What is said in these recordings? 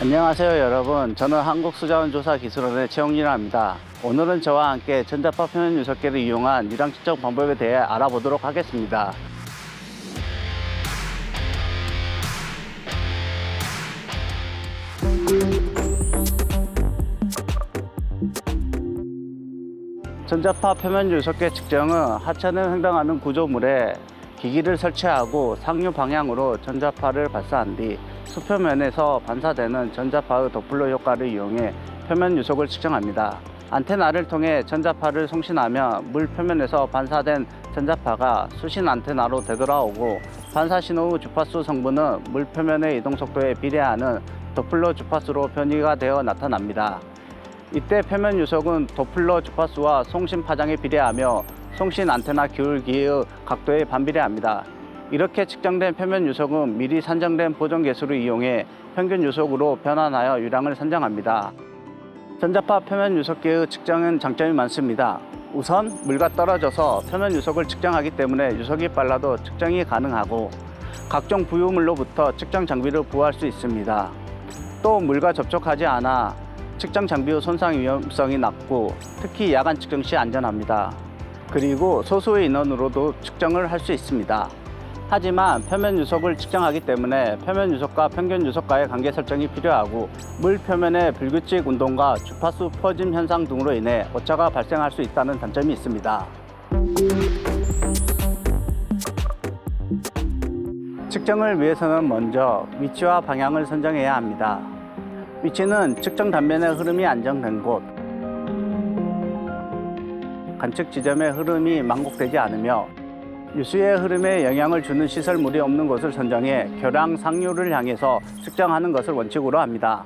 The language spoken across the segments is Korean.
안녕하세요 여러분, 저는 한국수자원조사기술원의 최홍진이라 합니다. 오늘은 저와 함께 전자파 표면 유속계를 이용한 유량 측정 방법에 대해 알아보도록 하겠습니다. 전자파 표면 유속계 측정은 하천을 횡단하는 구조물에 기기를 설치하고 상류 방향으로 전자파를 발사한 뒤 수표면에서 반사되는 전자파의 도플러 효과를 이용해 표면 유속을 측정합니다. 안테나를 통해 전자파를 송신하면 물 표면에서 반사된 전자파가 수신 안테나로 되돌아오고 반사 신호 후 주파수 성분은 물 표면의 이동 속도에 비례하는 도플러 주파수로 변이가 되어 나타납니다. 이때 표면 유속은 도플러 주파수와 송신 파장에 비례하며 송신 안테나 기울기의 각도에 반비례합니다. 이렇게 측정된 표면 유속은 미리 산정된 보정 계수를 이용해 평균 유속으로 변환하여 유량을 산정합니다. 전자파 표면 유속계의 측정은 장점이 많습니다. 우선 물과 떨어져서 표면 유속을 측정하기 때문에 유속이 빨라도 측정이 가능하고 각종 부유물로부터 측정 장비를 보호할 수 있습니다. 또 물과 접촉하지 않아 측정 장비의 손상 위험성이 낮고 특히 야간 측정 시 안전합니다. 그리고 소수의 인원으로도 측정을 할 수 있습니다. 하지만 표면 유속을 측정하기 때문에 표면 유속과 평균 유속과의 관계 설정이 필요하고 물 표면의 불규칙 운동과 주파수 퍼짐 현상 등으로 인해 오차가 발생할 수 있다는 단점이 있습니다. 측정을 위해서는 먼저 위치와 방향을 선정해야 합니다. 위치는 측정 단면의 흐름이 안정된 곳, 관측 지점의 흐름이 망곡되지 않으며 유수의 흐름에 영향을 주는 시설물이 없는 곳을 선정해 교량 상류를 향해서 측정하는 것을 원칙으로 합니다.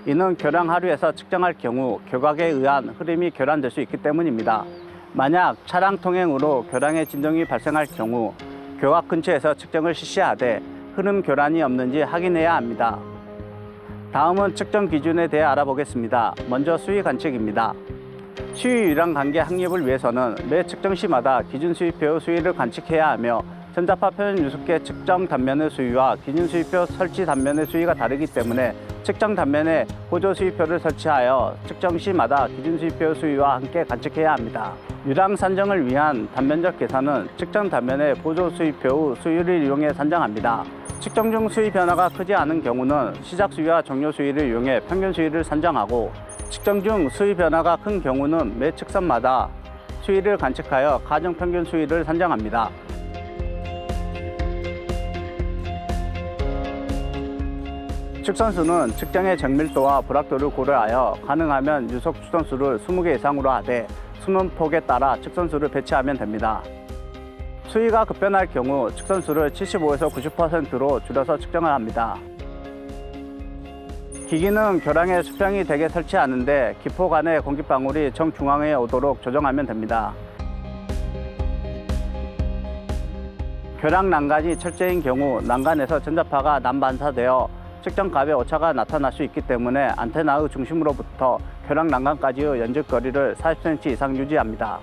이는 교량 하류에서 측정할 경우 교각에 의한 흐름이 교란될 수 있기 때문입니다. 만약 차량 통행으로 교량의 진동이 발생할 경우 교각 근처에서 측정을 실시하되 흐름 교란이 없는지 확인해야 합니다. 다음은 측정 기준에 대해 알아보겠습니다. 먼저 수위 관측입니다. 수위 유량 관계 확립을 위해서는 매 측정 시마다 기준 수위표의 수위를 관측해야 하며 전자파 표면 유속계 측정 단면의 수위와 기준 수위표 설치 단면의 수위가 다르기 때문에 측정 단면에 보조 수위표를 설치하여 측정 시마다 기준 수위표의 수위와 함께 관측해야 합니다. 유량 산정을 위한 단면적 계산은 측정 단면의 보조 수위표의 수위를 이용해 산정합니다. 측정 중 수위 변화가 크지 않은 경우는 시작 수위와 종료 수위를 이용해 평균 수위를 산정하고 측정 중 수위 변화가 큰 경우는 매 측선마다 수위를 관측하여 가정 평균 수위를 산정합니다. 측선수는 측정의 정밀도와 불확도를 고려하여 가능하면 유속 추선수를 20개 이상으로 하되 수는 폭에 따라 측선수를 배치하면 됩니다. 수위가 급변할 경우 측선수를 75에서 90%로 줄여서 측정을 합니다. 기기는 교량에 수평이 되게 설치하는데 기포 간의 공기방울이 정중앙에 오도록 조정하면 됩니다. 교량 난간이 철제인 경우 난간에서 전자파가 난반사되어 측정값에 오차가 나타날 수 있기 때문에 안테나의 중심으로부터 교량 난간까지의 연적 거리를 40cm 이상 유지합니다.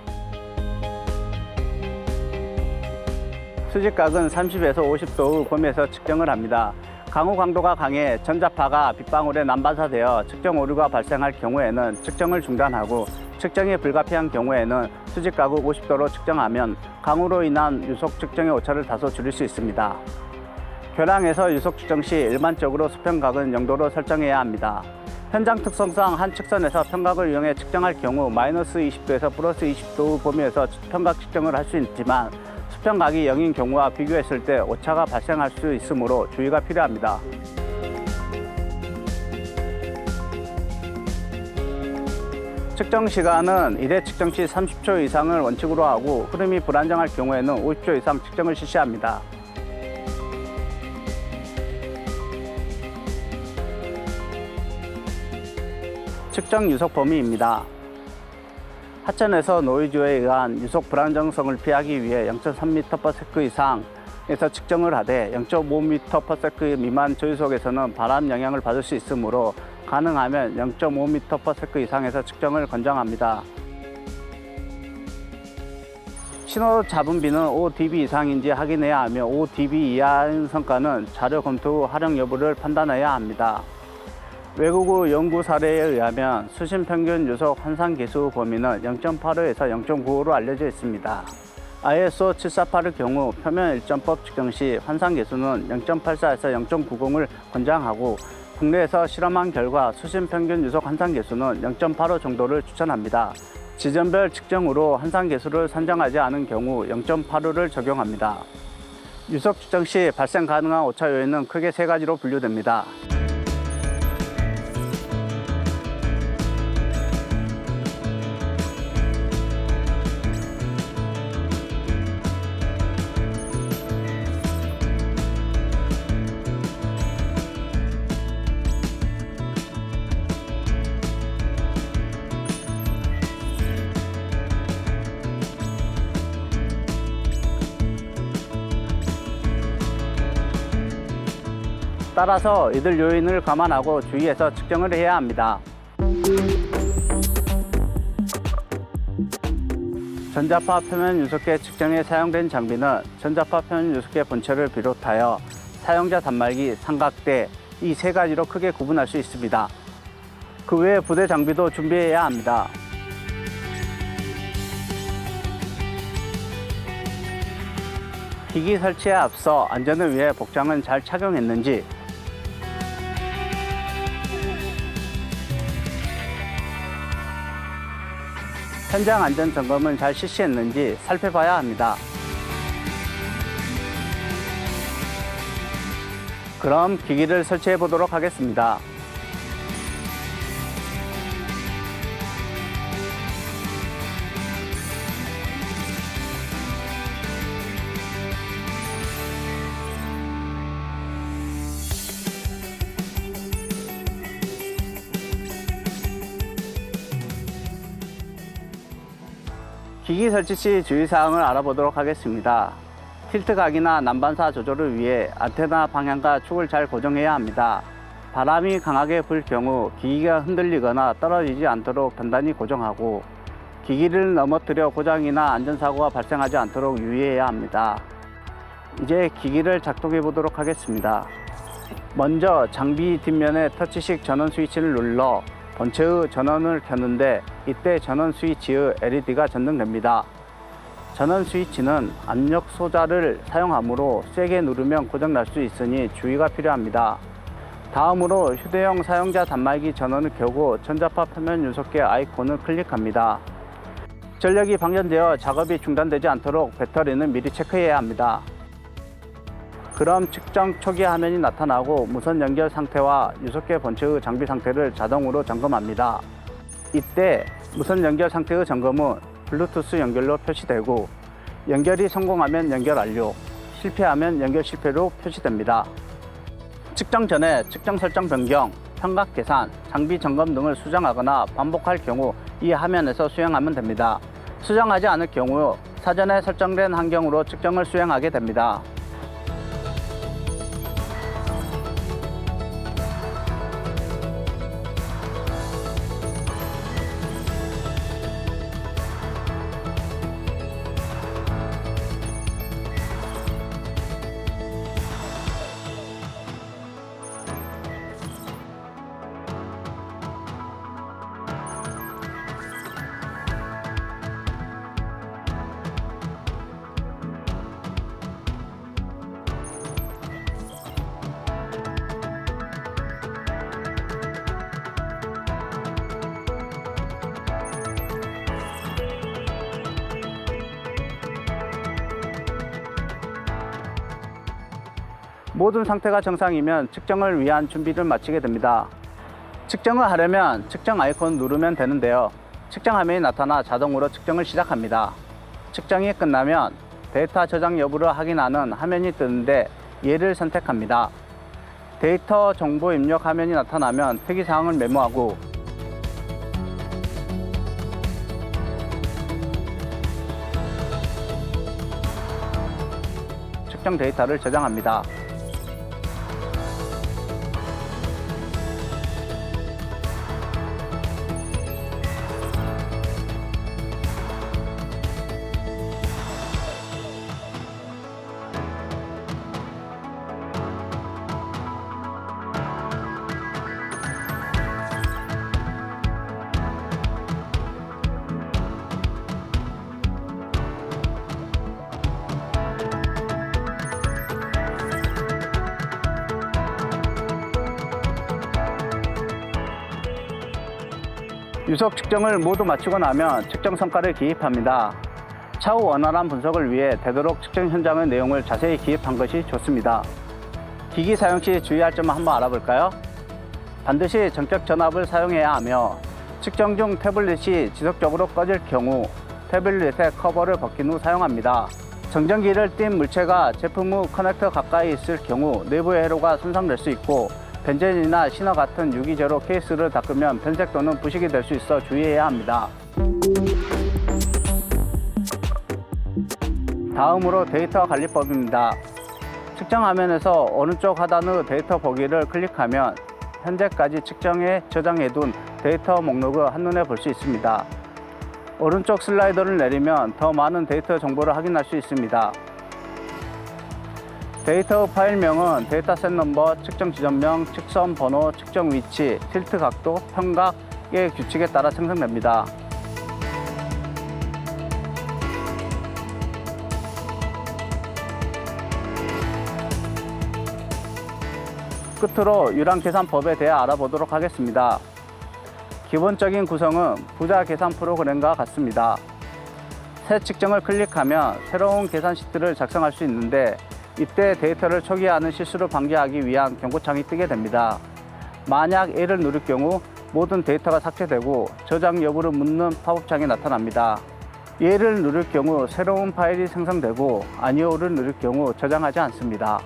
수직각은 30에서 50도의 범위에서 측정을 합니다. 강우 강도가 강해 전자파가 빗방울에 난반사되어 측정 오류가 발생할 경우에는 측정을 중단하고 측정이 불가피한 경우에는 수직각을 50도로 측정하면 강우로 인한 유속 측정의 오차를 다소 줄일 수 있습니다. 교량에서 유속 측정 시 일반적으로 수평각은 0도로 설정해야 합니다. 현장 특성상 한 측선에서 평각을 이용해 측정할 경우 마이너스 20도에서 플러스 20도의 범위에서 평각 측정을 할 수 있지만 수평각이 0인 경우와 비교했을 때 오차가 발생할 수 있으므로 주의가 필요합니다. 측정 시간은 1회 측정 시 30초 이상을 원칙으로 하고 흐름이 불안정할 경우에는 50초 이상 측정을 실시합니다. 측정 유속 범위입니다. 하천에서 노이즈에 의한 유속 불안정성을 피하기 위해 0.3m/s 이상에서 측정을 하되 0.5m/s 미만 저유속에서는 바람 영향을 받을 수 있으므로 가능하면 0.5m/s 이상에서 측정을 권장합니다. 신호 잡음 비는 5dB 이상인지 확인해야 하며 5dB 이하인 성과는 자료 검토 후 활용 여부를 판단해야 합니다. 외국 연구 사례에 의하면 수신 평균 유속 환상 계수 범위는 0.85에서 0.95로 알려져 있습니다. ISO 748의 경우 표면 일정법 측정 시 환상 계수는 0.84에서 0.90을 권장하고 국내에서 실험한 결과 수신 평균 유속 환상 계수는 0.85 정도를 추천합니다. 지점별 측정으로 환상 계수를 산정하지 않은 경우 0.85를 적용합니다. 유속 측정 시 발생 가능한 오차 요인은 크게 세 가지로 분류됩니다. 따라서 이들 요인을 감안하고 주의해서 측정을 해야 합니다. 전자파 표면 유속계 측정에 사용된 장비는 전자파 표면 유속계 본체를 비롯하여 사용자 단말기, 삼각대 이 세 가지로 크게 구분할 수 있습니다. 그 외에 부대 장비도 준비해야 합니다. 기기 설치에 앞서 안전을 위해 복장은 잘 착용했는지, 현장 안전 점검은 잘 실시했는지 살펴봐야 합니다. 그럼 기기를 설치해 보도록 하겠습니다. 기기 설치 시 주의사항을 알아보도록 하겠습니다. 틸트 각이나 난반사 조절을 위해 안테나 방향과 축을 잘 고정해야 합니다. 바람이 강하게 불 경우 기기가 흔들리거나 떨어지지 않도록 단단히 고정하고 기기를 넘어뜨려 고장이나 안전사고가 발생하지 않도록 유의해야 합니다. 이제 기기를 작동해 보도록 하겠습니다. 먼저 장비 뒷면에 터치식 전원 스위치를 눌러 본체의 전원을 켰는데 이때 전원 스위치의 LED가 전등됩니다. 전원 스위치는 압력 소자를 사용하므로 세게 누르면 고장날 수 있으니 주의가 필요합니다. 다음으로 휴대용 사용자 단말기 전원을 켜고 전자파 표면 유속계 아이콘을 클릭합니다. 전력이 방전되어 작업이 중단되지 않도록 배터리는 미리 체크해야 합니다. 그럼 측정 초기 화면이 나타나고 무선 연결 상태와 유속계 본체의 장비 상태를 자동으로 점검합니다. 이때 무선 연결 상태의 점검은 블루투스 연결로 표시되고 연결이 성공하면 연결 완료, 실패하면 연결 실패로 표시됩니다. 측정 전에 측정 설정 변경, 현각 계산, 장비 점검 등을 수정하거나 반복할 경우 이 화면에서 수행하면 됩니다. 수정하지 않을 경우 사전에 설정된 환경으로 측정을 수행하게 됩니다. 모든 상태가 정상이면 측정을 위한 준비를 마치게 됩니다. 측정을 하려면 측정 아이콘 누르면 되는데요. 측정 화면이 나타나 자동으로 측정을 시작합니다. 측정이 끝나면 데이터 저장 여부를 확인하는 화면이 뜨는데 얘를 선택합니다. 데이터 정보 입력 화면이 나타나면 특이사항을 메모하고 측정 데이터를 저장합니다. 유속 측정을 모두 마치고 나면 측정 성과를 기입합니다. 차후 원활한 분석을 위해 되도록 측정 현장의 내용을 자세히 기입한 것이 좋습니다. 기기 사용 시 주의할 점을 한번 알아볼까요? 반드시 전격 전압을 사용해야 하며 측정 중 태블릿이 지속적으로 꺼질 경우 태블릿의 커버를 벗긴 후 사용합니다. 정전기를 띤 물체가 제품 후 커넥터 가까이 있을 경우 내부의 회로가 손상될 수 있고 벤젠이나 신어 같은 유기제로 케이스를 닦으면 변색 또는 부식이 될 수 있어 주의해야 합니다. 다음으로 데이터 관리법입니다. 측정 화면에서 오른쪽 하단의 데이터 보기를 클릭하면 현재까지 측정해 저장해둔 데이터 목록을 한눈에 볼 수 있습니다. 오른쪽 슬라이더를 내리면 더 많은 데이터 정보를 확인할 수 있습니다. 데이터 파일명은 데이터셋 넘버, 측정 지점명, 측선 번호, 측정 위치, 틸트 각도, 평각의 규칙에 따라 생성됩니다. 끝으로 유랑계산법에 대해 알아보도록 하겠습니다. 기본적인 구성은 부자 계산 프로그램과 같습니다. 새 측정을 클릭하면 새로운 계산 시트를 작성할 수 있는데 이때 데이터를 초기화하는 실수를 방지하기 위한 경고창이 뜨게 됩니다. 만약 A를 누를 경우 모든 데이터가 삭제되고 저장 여부를 묻는 팝업창이 나타납니다. A를 누를 경우 새로운 파일이 생성되고 아니오를 누를 경우 저장하지 않습니다.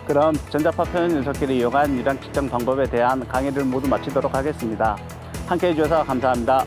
그럼 전자파 표현 분석기를 이용한 유랑 측정 방법에 대한 강의를 모두 마치도록 하겠습니다. 함께 해주셔서 감사합니다.